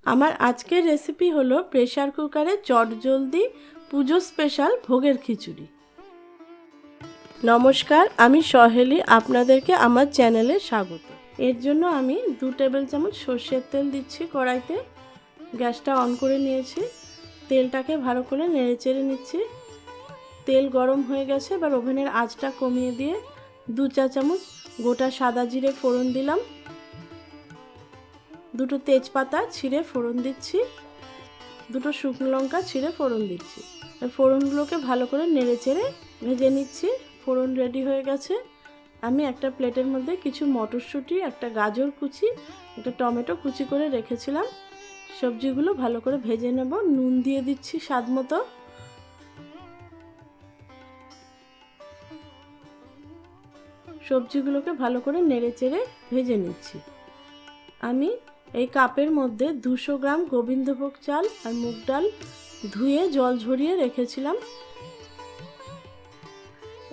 আমার আজকের রেসিপি হলো প্রেসার কুকারে চটজলদি পুজো স্পেশাল ভোগের খিচুড়ি। নমস্কার, আমি সহেলি, আপনাদেরকে আমার চ্যানেলে স্বাগত। এর জন্য আমি 2 টেবিল চামচ সর্ষের তেল দিচ্ছি কড়াইতে। গ্যাসটা অন করে নিয়েছি, তেলটাকে ভালো করে নেড়েচেড়ে নিচ্ছি। তেল গরম হয়ে গেছে, এবার ওভেনের আঁচটা কমিয়ে দিয়ে 2 চা চামচ গোটা সাদা জিরে ফোড়ন দিলাম। 2টো তেজপাতা ছিঁড়ে ফোড়ন দিচ্ছি, 2টো শুকনো লঙ্কা ছিঁড়ে ফোড়ন দিচ্ছি। ফোড়নগুলোকে ভালো করে নেড়েচেড়ে ভেজে নিচ্ছি। ফোড়ন রেডি হয়ে গেছে। আমি একটা প্লেটের মধ্যে কিছু মটরশুঁটি, একটা গাজর কুচি, একটা টমেটো কুচি করে রেখেছিলাম। সবজিগুলো ভালো করে ভেজে নেব। নুন দিয়ে দিচ্ছি স্বাদ মতো। সবজিগুলোকে ভালো করে নেড়েচেড়ে ভেজে নিচ্ছি। আমি এই কাপের মধ্যে 200 গ্রাম গোবিন্দভোগ চাল আর মুগ ডাল ধুয়ে জল ঝরিয়ে রেখেছিলাম।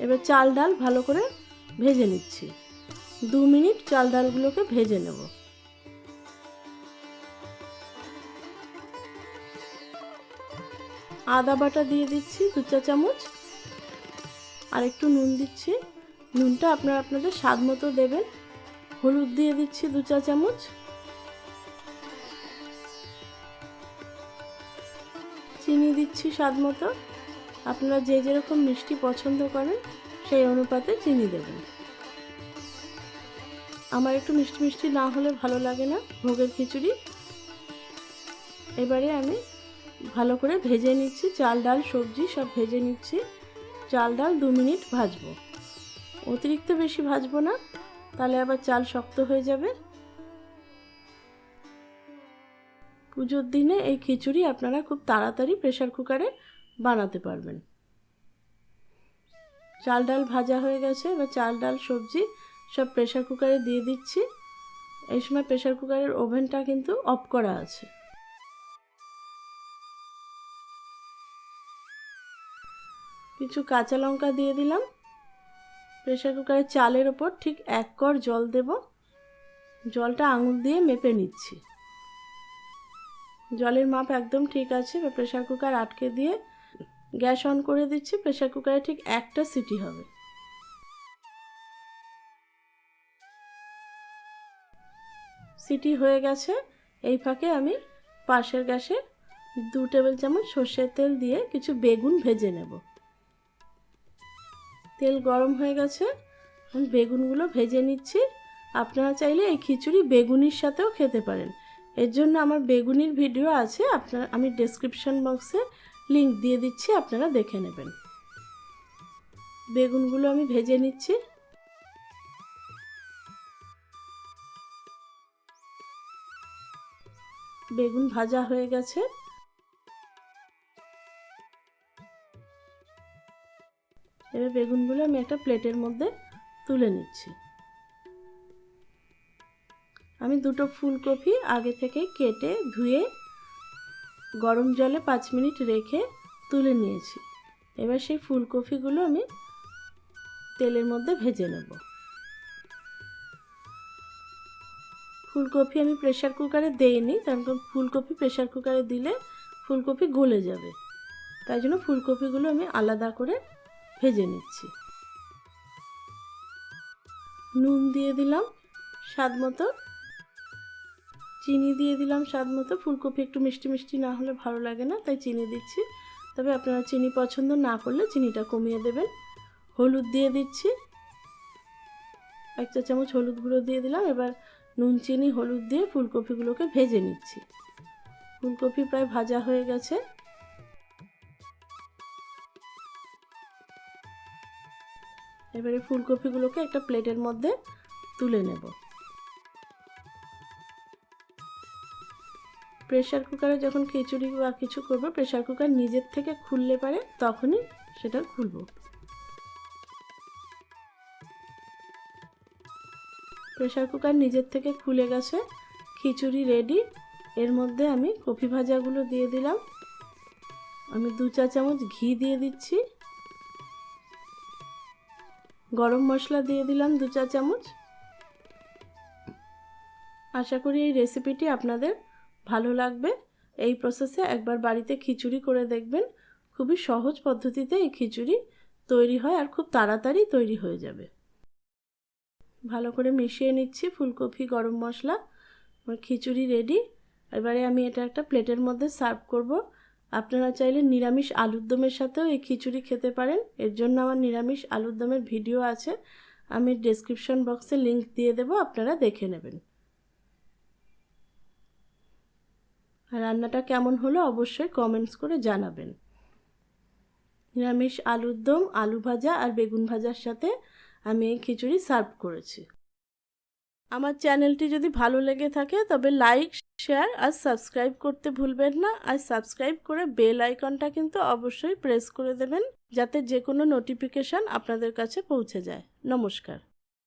এবার চাল ডাল ভালো করে ভেজে নিচ্ছি। 2 মিনিট চাল ডালগুলোকে ভেজে নেব। আদা বাটা দিয়ে দিচ্ছি 2 চা চামচ, আর একটু নুন দিচ্ছি। নুনটা আপনারা আপনাদের স্বাদ মতো দেবেন। হলুদ দিয়ে দিচ্ছি 2 চা চামচ। চিনি দিচ্ছি স্বাদ মতো। আপনারা যে যেরকম মিষ্টি পছন্দ করেন সেই অনুপাতে চিনি দেবেন। আমার একটু মিষ্টি মিষ্টি না হলে ভালো লাগে না ভোগের খিচুড়ি। এবারে আমি ভালো করে ভেজে নিচ্ছি, চাল ডাল সবজি সব ভেজে নিচ্ছি। চাল ডাল 2 মিনিট ভাজবো, অতিরিক্ত বেশি ভাজবো না, তাহলে আবার চাল শক্ত হয়ে যাবে। পুজোর দিনে এই খিচুড়ি আপনারা খুব তাড়াতাড়ি প্রেসার কুকারে বানাতে পারবেন। চাল ডাল ভাজা হয়ে গেছে, এবার চাল ডাল সবজি সব প্রেসার কুকারে দিয়ে দিচ্ছি। এই সময় প্রেসার কুকারের ওভেনটা কিন্তু অফ করা আছে। কিছু কাঁচা লঙ্কা দিয়ে দিলাম। প্রেসার কুকারের চালের ওপর ঠিক 1 কর জল দেব। জলটা আঙুল দিয়ে মেপে নিচ্ছি। জলের মাপ একদম ঠিক আছে। এবার প্রেসার কুকার আটকে দিয়ে গ্যাস অন করে দিচ্ছি। প্রেসার কুকারে ঠিক 1টা সিটি হবে। সিটি হয়ে গেছে। এই ফাঁকে আমি পাশের গ্যাসে 2 টেবিল চামচ সর্ষের তেল দিয়ে কিছু বেগুন ভেজে নেব। তেল গরম হয়ে গেছে, আমি বেগুনগুলো ভেজে নিচ্ছি। আপনারা চাইলে এই খিচুড়ি বেগুনির সাথেও খেতে পারেন। এর জন্য আমার বেগুনির ভিডিও আছে, আমি ডেসক্রিপশন বক্সে লিংক দিয়ে দিচ্ছি, আপনারা দেখে নেবেন। বেগুনগুলো আমি ভেজে নিচ্ছি। বেগুন ভাজা হয়ে গেছে। এবার বেগুনগুলো আমি একটা প্লেটের মধ্যে তুলে নিচ্ছি। আমি 2টো ফুলকপি আগে থেকে কেটে ধুয়ে গরম জলে 5 মিনিট রেখে তুলে নিয়েছি। এবার সেই ফুলকপিগুলো আমি তেলের মধ্যে ভেজে নেব। ফুলকপি আমি প্রেসার কুকারে দেইনি, কারণ ফুলকপি প্রেসার কুকারে দিলে ফুলকপি গলে যাবে। তাই জন্য ফুলকপিগুলো আমি আলাদা করে ভেজে নিচ্ছি। নুন দিয়ে দিলাম স্বাদ মতো, চিনি দিয়ে দিলাম স্বাদ মতো। ফুলকপি একটু মিষ্টি মিষ্টি না হলে ভালো লাগে না, তাই চিনি দিচ্ছি। তবে আপনারা চিনি পছন্দ না করলে চিনিটা কমিয়ে দেবেন। হলুদ দিয়ে দিচ্ছি, 1 চা চামচ হলুদ গুঁড়ো দিয়ে দিলাম। এবার নুন চিনি হলুদ দিয়ে ফুলকপিগুলোকে ভেজে নিচ্ছি। ফুলকপি প্রায় ভাজা হয়ে গেছে। এবারে ফুলকপিগুলোকে একটা প্লেটের মধ্যে তুলে নেব। প্রেসার কুকারে যখন খিচুড়ি বা কিছু করবো, প্রেসার কুকার নিজের থেকে খুললে পারে তখনই সেটা খুলবো। প্রেসার কুকার নিজের থেকে খুলে গেছে, খিচুড়ি রেডি। এর মধ্যে আমি কপি ভাজাগুলো দিয়ে দিলাম। আমি 2 চা চামচ ঘি দিয়ে দিচ্ছি। গরম মশলা দিয়ে দিলাম 2 চা চামচ। আশা করি এই রেসিপিটি আপনাদের ভালো লাগবে। এই প্রসেসে একবার বাড়িতে খিচুড়ি করে দেখবেন। খুবই সহজ পদ্ধতিতে এই খিচুড়ি তৈরি হয় আর খুব তাড়াতাড়ি তৈরি হয়ে যাবে। ভালো করে মিশিয়ে নিচ্ছি ফুলকপি, গরম মশলা। আমার খিচুড়ি রেডি। এবারে আমি এটা একটা প্লেটের মধ্যে সার্ভ করব। আপনারা চাইলে নিরামিষ আলুর দমের সাথেও এই খিচুড়ি খেতে পারেন। এর জন্য আমার নিরামিষ আলুর দমের ভিডিও আছে, আমি ডেসক্রিপশন বক্সে লিংক দিয়ে দেব, আপনারা দেখে নেবেন। আর রান্নাটা কেমন হলো অবশ্যই কমেন্টস করে জানাবেন। নিরামিষ আলুর দম, আলু ভাজা আর বেগুন ভাজার সাথে আমি এই খিচুড়ি সার্ভ করেছি। আমার চ্যানেলটি যদি ভালো লেগে থাকে তবে লাইক, শেয়ার আর সাবস্ক্রাইব করতে ভুলবেন না। আর সাবস্ক্রাইব করে বেল আইকনটা কিন্তু অবশ্যই প্রেস করে দেবেন, যাতে যে কোনো নোটিফিকেশান আপনাদের কাছে পৌঁছে যায়। নমস্কার।